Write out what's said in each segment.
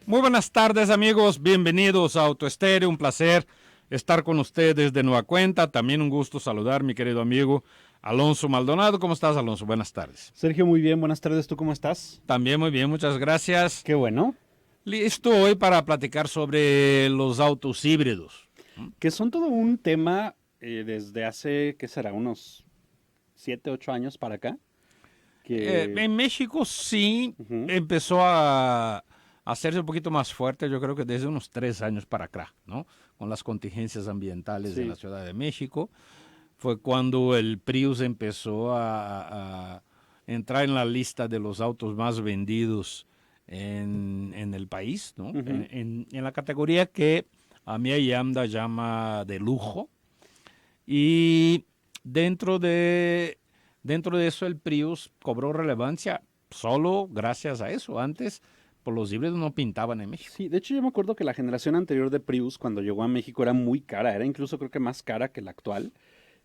Muy buenas tardes, amigos. Bienvenidos a Autoestéreo. Un placer estar con ustedes de nueva cuenta. También un gusto saludar mi querido amigo Alonso Maldonado. ¿Cómo estás, Alonso? Buenas tardes. Sergio, muy bien, buenas tardes, ¿tú cómo estás? También muy bien, muchas gracias. Qué bueno. Listo hoy para platicar sobre los autos híbridos. Que son todo un tema desde hace, ¿qué será? Unos 7, 8 años para acá. Que... En México sí Ujú. empezó a hacerse un poquito más fuerte, yo creo que desde unos 3 años para acá, ¿no? Con las contingencias ambientales en la Sí, Ciudad de México. Fue cuando el Prius empezó a entrar en la lista de los autos más vendidos en el país, ¿no? ujú. En la categoría que a mí Yamda llama de lujo. Y dentro de, dentro de eso el Prius cobró relevancia solo gracias a eso. Antes, por los híbridos no pintaban en México. Sí, de hecho yo me acuerdo que la generación anterior de Prius cuando llegó a México era muy cara, era incluso creo que más cara que la actual.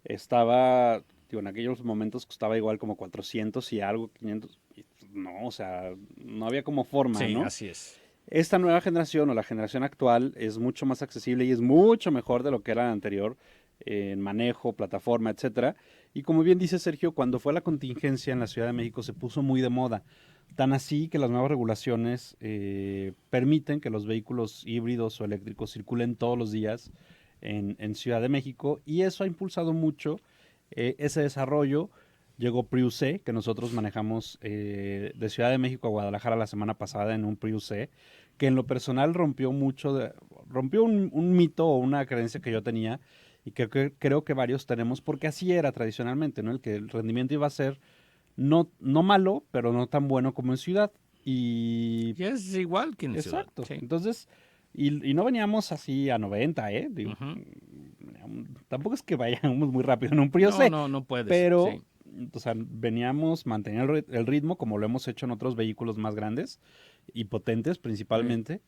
Estaba, digo, en aquellos momentos costaba igual como 400 y algo, 500. Y, pues, no, o sea, no había como forma, Sí, ¿no? así es. Esta nueva generación o la generación actual es mucho más accesible y es mucho mejor de lo que era la anterior en manejo, plataforma, etcétera. Y como bien dice Sergio, cuando fue la contingencia en la Ciudad de México se puso muy de moda. Tan así que las nuevas regulaciones permiten que los vehículos híbridos o eléctricos circulen todos los días en Ciudad de México y eso ha impulsado mucho ese desarrollo. Llegó Prius C, que nosotros manejamos de Ciudad de México a Guadalajara la semana pasada en un Prius C, que en lo personal rompió un mito o una creencia que yo tenía y que creo que varios tenemos, porque así era tradicionalmente, ¿no? El que el rendimiento iba a ser no malo, pero no tan bueno como en ciudad. Y Y es igual que en ciudad. exacto. Sí. Entonces, y no veníamos así a 90, ¿eh? Digo, Ujú. tampoco es que vayamos muy rápido en un Prius No, C, no, no puedes. pero Sí. o sea, veníamos manteniendo el ritmo como lo hemos hecho en otros vehículos más grandes y potentes Sí. principalmente.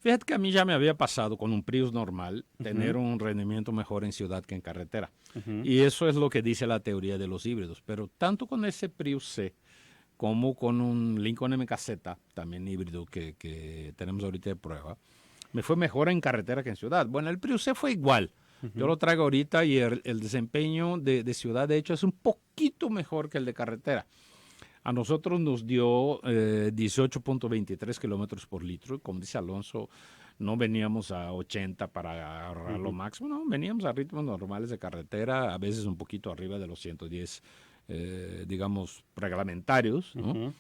Fíjate que a mí ya me había pasado con un Prius normal tener Ujú, un rendimiento mejor en ciudad que en carretera. ujú, Y eso es lo que dice la teoría de los híbridos. Pero tanto con ese Prius C como con un Lincoln MKZ, también híbrido que tenemos ahorita de prueba, me fue mejor en carretera que en ciudad. Bueno, el Prius C fue igual. Yo ujú, lo traigo ahorita y el desempeño de ciudad, de hecho, es un poquito mejor que el de carretera. A nosotros nos dio 18.23 kilómetros por litro. Como dice Alonso, no veníamos a 80 para agarrar lo ujú. máximo, no, veníamos a ritmos normales de carretera, a veces un poquito arriba de los 110, digamos, reglamentarios, ¿no? Ujú,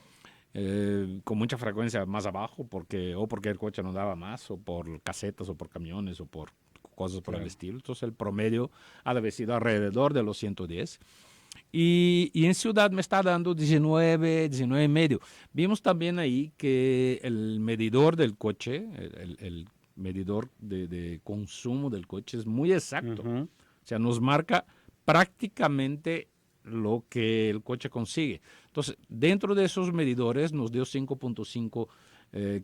Con mucha frecuencia más abajo, porque el coche no daba más, o por casetas, o por camiones, o por cosas por el claro. estilo. Entonces el promedio ha de haber sido alrededor de los 110. Y en ciudad me está dando 19, 19 y medio. Vimos también ahí que el medidor del coche, el medidor de consumo del coche es muy exacto. Ujú, O sea, nos marca prácticamente lo que el coche consigue. Entonces, dentro de esos medidores nos dio 5.5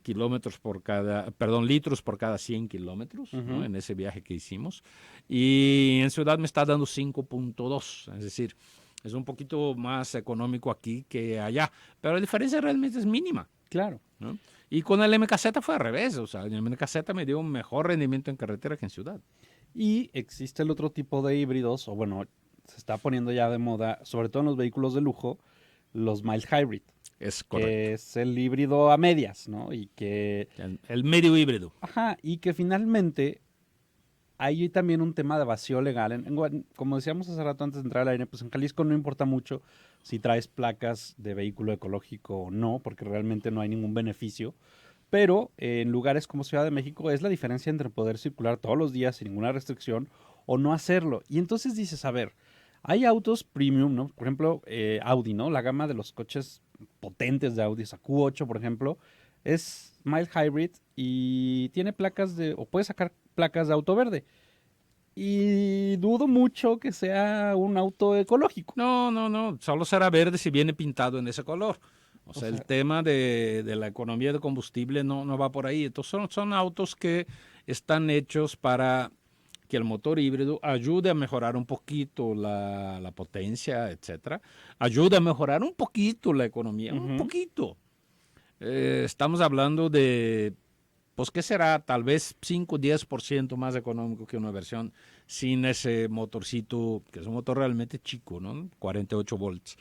kilómetros por cada, perdón, litros por cada 100 kilómetros, ¿no? ujú. En ese viaje que hicimos. Y en ciudad me está dando 5.2, es decir, es un poquito más económico aquí que allá, pero la diferencia realmente es mínima, Claro. ¿no? Y con el MKZ fue al revés, o sea, el MKZ me dio un mejor rendimiento en carretera que en ciudad. Y existe el otro tipo de híbridos, o bueno, se está poniendo ya de moda, sobre todo en los vehículos de lujo, los mild hybrid, Es correcto. que es el híbrido a medias, ¿no? El medio híbrido. Ajá, y que finalmente hay también un tema de vacío legal. Como decíamos hace rato antes de entrar al aire, pues en Jalisco no importa mucho si traes placas de vehículo ecológico o no, porque realmente no hay ningún beneficio. Pero en lugares como Ciudad de México es la diferencia entre poder circular todos los días sin ninguna restricción o no hacerlo. Y entonces dices, a ver, hay autos premium, ¿no? Por ejemplo, Audi, ¿no? La gama de los coches potentes de Audi, esa Q8, por ejemplo, es mild hybrid y tiene placas o puede sacar placas de auto verde. Y dudo mucho que sea un auto ecológico. No, no, no, solo será verde si viene pintado en ese color. O O sea, el sea, tema de la economía de combustible no va por ahí. Entonces son autos que están hechos para que el motor híbrido ayude a mejorar un poquito la potencia, etcétera. Ayude a mejorar un poquito la economía, un ujú, poquito. Estamos hablando de pues ¿qué será? Tal vez 5 o 10% más económico que una versión sin ese motorcito, que es un motor realmente chico, ¿no? 48 volts,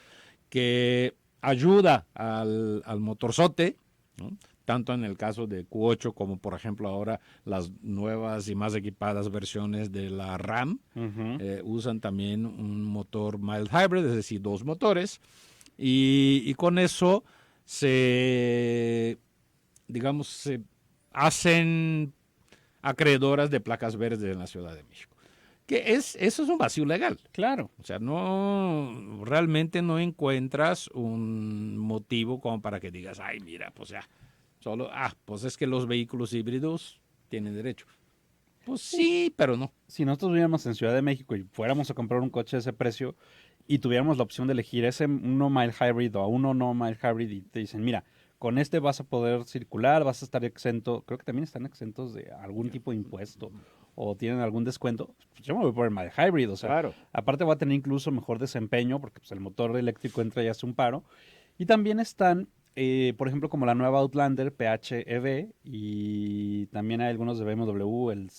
que ayuda al motorzote, ¿no? Tanto en el caso de Q8 como por ejemplo ahora las nuevas y más equipadas versiones de la RAM usan también un motor mild hybrid, es decir, 2 motores, y con eso digamos, se hacen acreedoras de placas verdes en la Ciudad de México. Eso es un vacío legal. Claro. O sea, realmente no encuentras un motivo como para que digas, ay, mira, pues ya, pues es que los vehículos híbridos tienen derecho. Pues sí, pero no. Si nosotros viviéramos en Ciudad de México y fuéramos a comprar un coche de ese precio y tuviéramos la opción de elegir uno mild hybrid o uno no mild hybrid y te dicen, mira, con este vas a poder circular, vas a estar exento, creo que también están exentos de algún tipo de impuesto o tienen algún descuento, pues yo me voy por el mild hybrid, o sea, Claro. aparte va a tener incluso mejor desempeño porque pues, el motor eléctrico entra y hace un paro. Y también están, por ejemplo, como la nueva Outlander PHEV y también hay algunos de BMW, el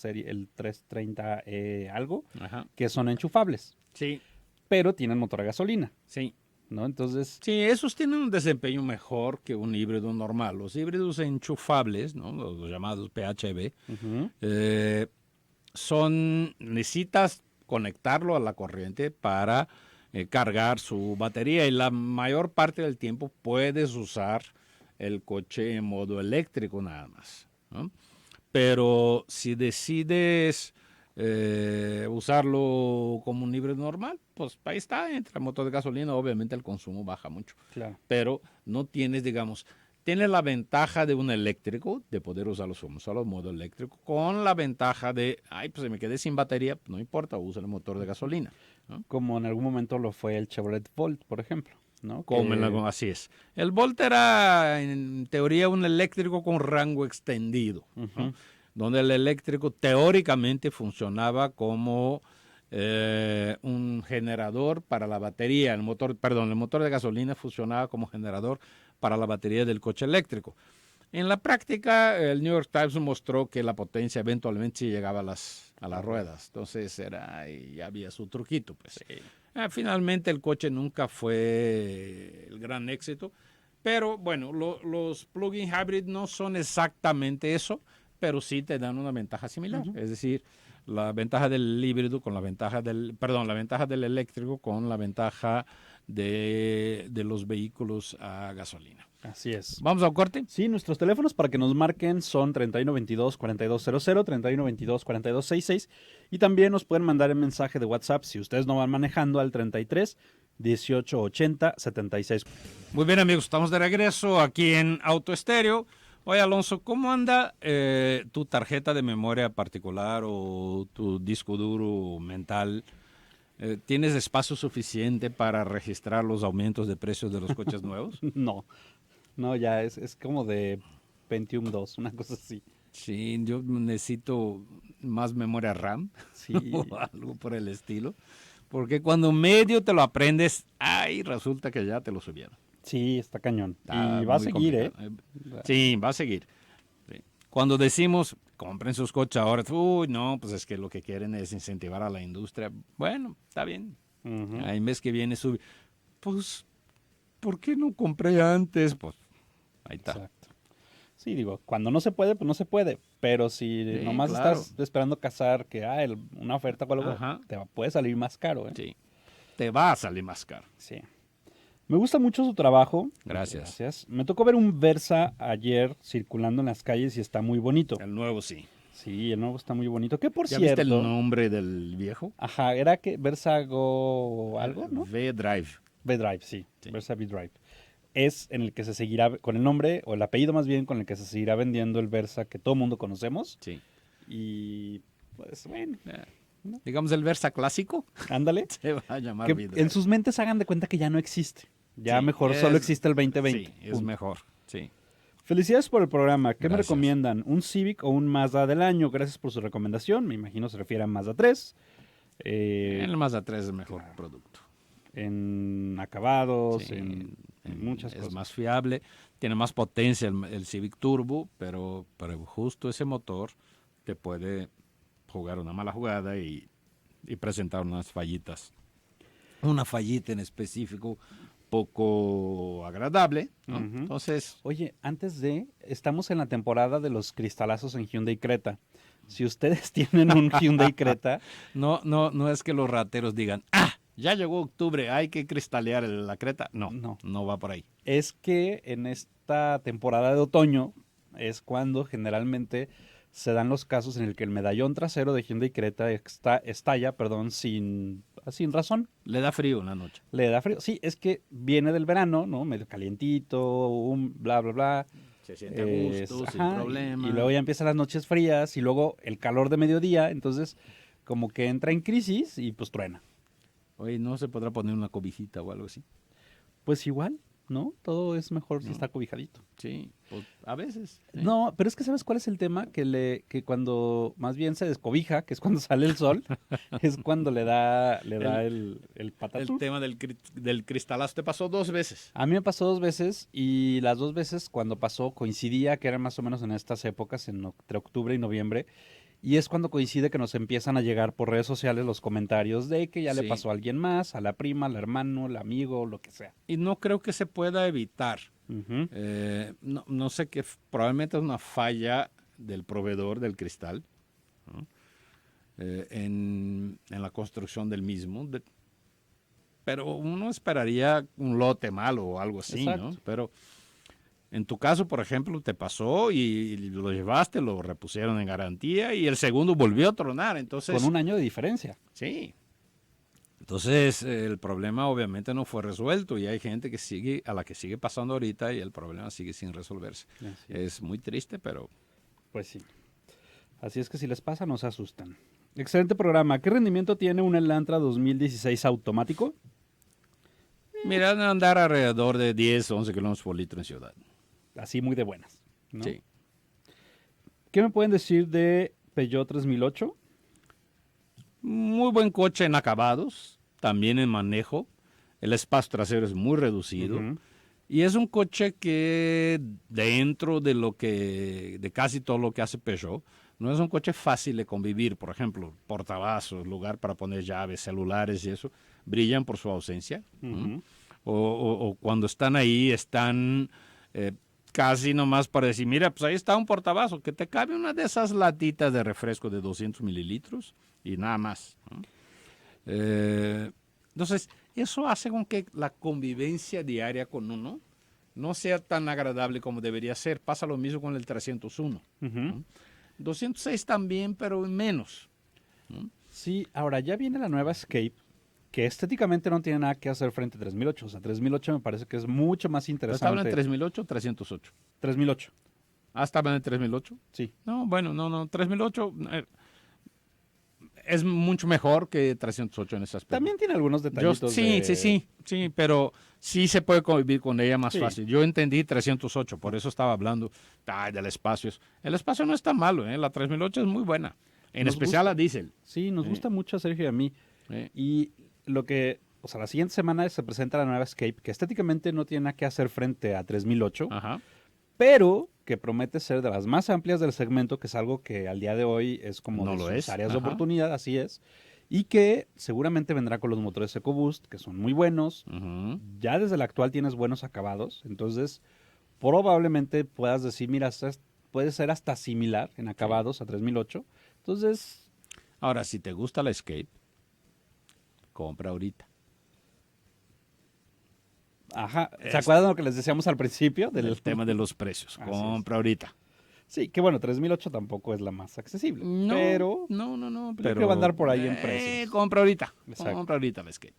330 algo, Ajá. que son enchufables, Sí, pero tienen motor a gasolina, sí. ¿no? Entonces, Sí, esos tienen un desempeño mejor que un híbrido normal. Los híbridos enchufables, ¿no? Los llamados PHEV, necesitas conectarlo a la corriente para cargar su batería y la mayor parte del tiempo puedes usar el coche en modo eléctrico nada más, ¿no? Pero si decides usarlo como un híbrido normal, pues ahí está, entra el motor de gasolina, obviamente el consumo baja mucho, claro. pero no tienes, digamos, tienes la ventaja de un eléctrico, de poder usarlo solo en modo eléctrico, con la ventaja de, ay, pues si me quedé sin batería, no importa, usa el motor de gasolina, ¿no? Como en algún momento lo fue el Chevrolet Volt, por ejemplo, ¿no? Así es. El Volt era, en teoría, un eléctrico con rango extendido, ¿no? Donde el eléctrico teóricamente funcionaba como un generador para la batería. El motor de gasolina funcionaba como generador para la batería del coche eléctrico. En la práctica, el New York Times mostró que la potencia eventualmente sí llegaba a las ruedas. Entonces ya había su truquito, pues. Sí. Finalmente el coche nunca fue el gran éxito, pero bueno, los plug-in hybrid no son exactamente eso, pero sí te dan una ventaja similar. Es decir, la ventaja del híbrido con la ventaja la ventaja del eléctrico con la ventaja de los vehículos a gasolina. Así es. ¿Vamos a un corte? Sí, nuestros teléfonos para que nos marquen son 3122-4200, 3122-4266 y también nos pueden mandar el mensaje de WhatsApp si ustedes no van manejando al 33 18 80 76. Muy bien, amigos, estamos de regreso aquí en Auto Estéreo. Oye, Alonso, ¿cómo anda tu tarjeta de memoria particular o tu disco duro mental? ¿Tienes espacio suficiente para registrar los aumentos de precios de los coches nuevos? No, ya es como de Pentium 2, una cosa así. Sí, yo necesito más memoria RAM, sí. o algo por el estilo, porque cuando medio te lo aprendes, resulta que ya te lo subieron. Sí, está cañón. Y va a seguir, complicado. Sí, va a seguir. Sí. Cuando decimos, compren sus coches ahora, pues es que lo que quieren es incentivar a la industria. Bueno, está bien. El mes que viene sube. Pues, ¿por qué no compré antes? Pues, ahí está. Exacto. Sí, digo, cuando no se puede, pues no se puede. Pero si nomás estás esperando cazar que una oferta o algo, te puede salir más caro, ¿eh? Sí, te va a salir más caro. Sí. Me gusta mucho su trabajo. Gracias. Me tocó ver un Versa ayer circulando en las calles y está muy bonito. El nuevo sí. Sí, el nuevo está muy bonito. ¿Qué por ¿Ya cierto? viste el nombre del viejo? Ajá, era que Versa Go algo, ¿no? V-Drive. V-Drive, sí. Versa V-Drive. Es en el que se seguirá, con el nombre, o el apellido más bien, con el que se seguirá vendiendo el Versa que todo mundo conocemos. Sí. Y pues bueno. ¿No? Digamos el Versa clásico. Ándale. Se va a llamar que V-Drive. en sus mentes hagan de cuenta que ya no existe. Ya mejor solo existe el 2020. Sí, es mejor, sí. Felicidades por el programa. ¿Qué me Gracias. recomiendan? ¿Un Civic o un Mazda del año? Gracias por su recomendación. Me imagino se refiere a Mazda 3. El Mazda 3 es el mejor producto. en acabados, Sí, en muchas es cosas. más fiable, tiene más potencia el Civic Turbo, pero justo ese motor te puede jugar una mala jugada y presentar unas fallitas. Una fallita en específico poco agradable, ¿no? Ujú. Entonces, Oye, estamos en la temporada de los cristalazos en Hyundai Creta. Si ustedes tienen un Hyundai Creta, no es que los rateros digan, ya llegó octubre, hay que cristalear la Creta. No, no, no va por ahí. es que en esta temporada de otoño es cuando generalmente se dan los casos en el que el medallón trasero de Hyundai Creta estalla, perdón, sin razón. Le da frío en la noche. Le da frío. Sí, es que viene del verano, ¿no? Medio calientito, bla, bla, bla. Se siente a gusto, sin problema. Y luego ya empiezan las noches frías y luego el calor de mediodía, entonces como que entra en crisis y pues truena. Oye, ¿no se podrá poner una cobijita o algo así? Pues igual, ¿no? Todo es mejor si No. está cobijadito. Sí, pues, a veces. ¿eh? No, pero es que ¿sabes cuál es el tema? Que cuando más bien se descobija, que es cuando sale el sol, es cuando le da el patatús. El tema del cristalazo te pasó 2 veces. A mí me pasó 2 veces y las 2 veces cuando pasó coincidía que eran más o menos en estas épocas, entre octubre y noviembre, y es cuando coincide que nos empiezan a llegar por redes sociales los comentarios de que ya le Sí. pasó a alguien más, a la prima, al hermano, al amigo, lo que sea. Y no creo que se pueda evitar. Ujú. No sé qué, probablemente es una falla del proveedor del cristal, ¿no? En la construcción del mismo. Pero uno esperaría un lote malo o algo así, Exacto. ¿no? Pero en tu caso, por ejemplo, te pasó y lo llevaste, lo repusieron en garantía y el segundo volvió a tronar. Entonces, Con un año de diferencia. sí. Entonces, el problema obviamente no fue resuelto y hay gente a la que sigue pasando ahorita y el problema sigue sin resolverse. Así Es muy triste, pero Pues sí. Así es que si les pasa, no se asustan. Excelente programa. ¿Qué rendimiento tiene un Elantra 2016 automático? mira, van a andar alrededor de 10, 11 kilómetros por litro en ciudad. Así muy de buenas, ¿no? Sí. ¿Qué me pueden decir de Peugeot 3008? Muy buen coche en acabados, también en manejo. El espacio trasero es muy reducido. Ujú. Y es un coche que dentro de casi todo lo que hace Peugeot, no es un coche fácil de convivir. Por ejemplo, portavasos, lugar para poner llaves, celulares y eso, brillan por su ausencia. Ujú. O cuando están ahí, están casi nomás para decir, mira, pues ahí está un portavasos, que te cabe una de esas latitas de refresco de 200 mililitros y nada más, ¿no? Entonces, eso hace con que la convivencia diaria con uno no sea tan agradable como debería ser. Pasa lo mismo con el 301. Ujú. 206 también, pero menos. Sí, ahora ya viene la nueva Escape, que estéticamente no tiene nada que hacer frente a 3008. O sea, 3008 me parece que es mucho más ¿Pero estaban en interesante. 3008 o 308? 3008, ¿Estaban en 3008? sí. No, bueno, no, 3008 es mucho mejor que 308 en ese aspecto. También tiene algunos detallitos Sí, pero sí se puede convivir con ella más Sí. fácil. Yo entendí 308, por eso estaba hablando del espacio. El espacio no es tan malo, ¿eh? La 3008 es muy buena, en Nos especial gusta. la diésel. Sí, nos gusta mucho a Sergio y a mí. Y o sea, la siguiente semana se presenta la nueva Escape, que estéticamente no tiene nada que hacer frente a 3008, Ajá. pero que promete ser de las más amplias del segmento, que es algo que al día de hoy es como No de lo sus es, áreas de ajá. oportunidad, así es, y que seguramente vendrá con los motores EcoBoost, que son muy buenos. Ujú. Ya desde el actual tienes buenos acabados, entonces probablemente puedas decir, mira, puede ser hasta similar en acabados a 3008. Entonces, Ahora, si te gusta la Escape, compra ahorita. ajá, ¿se acuerdan de lo que les decíamos al principio? El tema de los precios. Así es. Compra ahorita. Sí, que bueno, 3008 tampoco es la más accesible, No, pero no. yo creo que va a andar por ahí en precios. Compra ahorita. Exacto. Compra ahorita la Escape.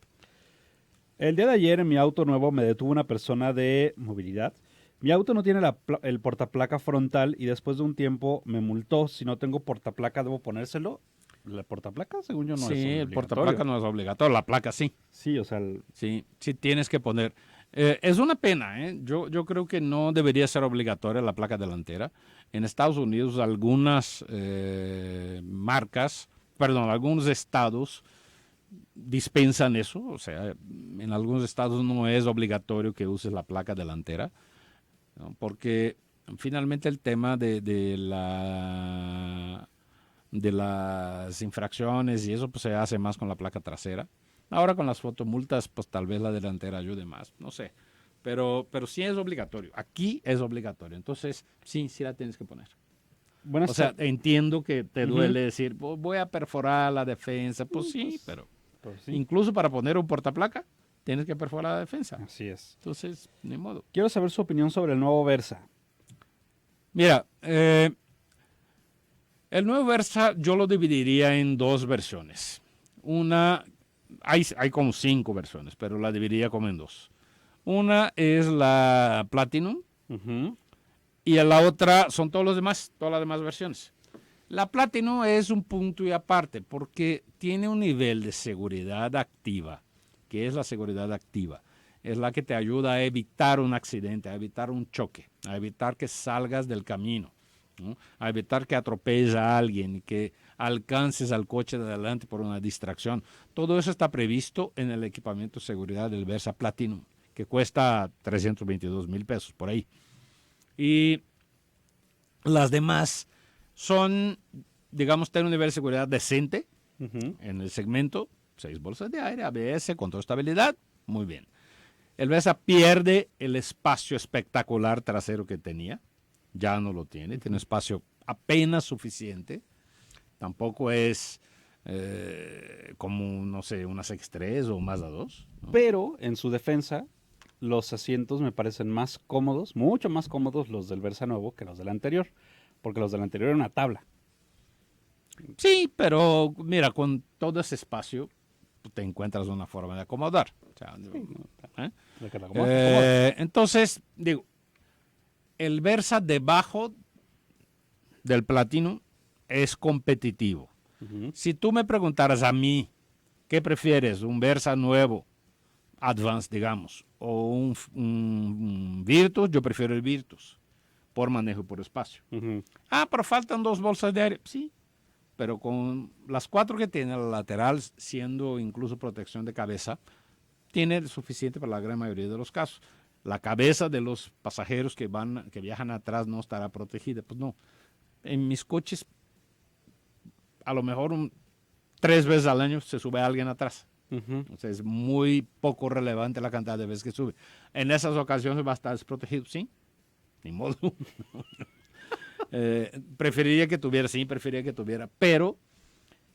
el día de ayer en mi auto nuevo me detuvo una persona de movilidad. Mi auto no tiene el portaplaca frontal y después de un tiempo me multó. Si no tengo portaplaca, ¿debo ponérselo? ¿La portaplaca? Según yo no es Sí, el obligatorio. portaplaca no es obligatorio, la placa sí. Sí, o sea, Sí, sí tienes que poner. Es una pena, ¿eh? Yo creo que no debería ser obligatoria la placa delantera. En Estados Unidos algunas marcas, perdón, algunos estados dispensan eso, o sea, en algunos estados no es obligatorio que uses la placa delantera, ¿no? Porque finalmente el tema de las infracciones y eso pues se hace más con la placa trasera. Ahora con las fotomultas pues tal vez la delantera ayude más, no sé. Pero sí es obligatorio. Aquí es obligatorio. Entonces sí la tienes que poner. Buenas O sea, tardes. entiendo que te duele decir, voy a perforar la defensa. Pues sí, pero Pues sí, incluso para poner un portaplaca tienes que perforar la defensa. así es. Entonces, ni modo. Quiero saber su opinión sobre el nuevo Versa. Mira, el nuevo Versa yo lo dividiría en dos versiones. Hay como 5 versiones, pero la dividiría como en dos. Una es la Platinum Ujú. y la otra son todas las demás versiones. La Platinum es un punto y aparte porque tiene un nivel de seguridad activa, que es la seguridad activa. Es la que te ayuda a evitar un accidente, a evitar un choque, a evitar que salgas del camino, ¿no? A evitar que atropelles a alguien y que alcances al coche de adelante por una distracción. Todo eso está previsto en el equipamiento de seguridad del Versa Platinum, que cuesta 322,000 pesos por ahí. Y las demás son, digamos, tienen un nivel de seguridad decente Ujú. en el segmento, 6 bolsas de aire, ABS, control de estabilidad, muy bien. El Versa pierde el espacio espectacular trasero que tenía, ya no lo tiene un espacio apenas suficiente, tampoco es como, no sé, una X3 o Mazda 2, ¿no? Pero en su defensa, los asientos me parecen más cómodos, mucho más cómodos los del Versa nuevo que los del anterior, porque los del anterior eran una tabla. Sí, pero mira, con todo ese espacio te encuentras una forma de acomodar. O sea, ¿eh? De que te acomodas, te acomodas. Entonces, digo, el Versa debajo del Platinum es competitivo. Ujú. Si tú me preguntaras a mí, ¿qué prefieres? ¿Un Versa nuevo, Advance, digamos, o un Virtus? Yo prefiero el Virtus, por manejo y por espacio. Ujú. Pero faltan 2 bolsas de aire. Sí, pero con las 4 que tiene la lateral, siendo incluso protección de cabeza, tiene suficiente para la gran mayoría de los casos. La cabeza de los pasajeros que viajan atrás no estará protegida. Pues no. En mis coches, a lo mejor 3 veces al año se sube alguien atrás. Ujú. O sea, es muy poco relevante la cantidad de veces que sube. En esas ocasiones va a estar desprotegido, sí, ni modo. Preferiría que tuviera, pero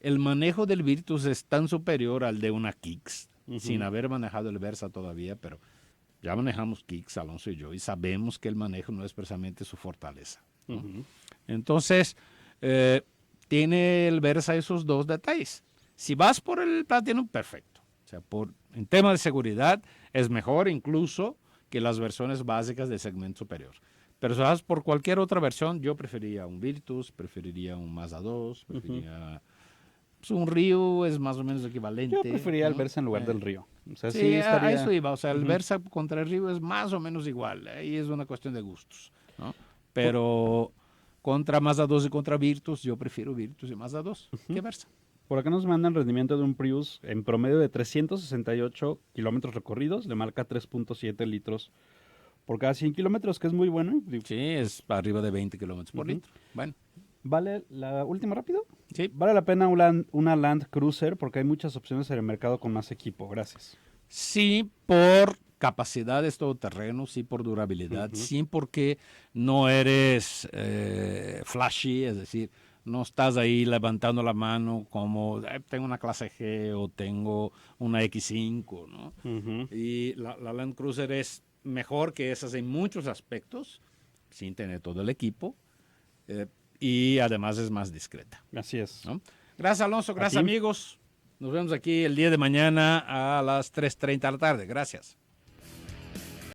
el manejo del Virtus es tan superior al de una Kicks, sin haber manejado el Versa todavía, pero ya manejamos Kicks, Alonso y yo, y sabemos que el manejo no es precisamente su fortaleza, ¿no? Ujú. Entonces, tiene el Versa esos dos detalles. Si vas por el Platinum, perfecto. O sea, en tema de seguridad es mejor incluso que las versiones básicas del segmento superior. Pero si vas por cualquier otra versión, yo preferiría un Virtus, preferiría un Mazda 2, preferiría pues, un Rio, es más o menos equivalente, Yo preferiría el ¿no? Versa en lugar del Río. O sea, sí Sí, a estaría. eso iba. O sea, el Ujú. Versa contra el Rio es más o menos igual. Ahí es una cuestión de gustos, ¿no? Pero contra Mazda 2 y contra Virtus, yo prefiero Virtus y Mazda 2 que Versa. Por acá nos mandan rendimiento de un Prius en promedio de 368 kilómetros recorridos, le marca 3.7 litros por cada 100 kilómetros, que es muy bueno. Sí, es arriba de 20 kilómetros por litro. Bueno, ¿Vale la última rápido? sí. Vale la pena una Land Cruiser porque hay muchas opciones en el mercado con más equipo. Gracias. Sí, por capacidades todoterreno, sí por durabilidad, sí porque no eres flashy, es decir, no estás ahí levantando la mano como tengo una clase G o tengo una X5, ¿no? Ujú. Y la Land Cruiser es mejor que esas en muchos aspectos, sin tener todo el equipo, y además es más discreta, Así es. ¿no? Gracias, Alonso, gracias, ti. amigos. Nos vemos aquí el día de mañana a las 3:30 de la tarde. Gracias.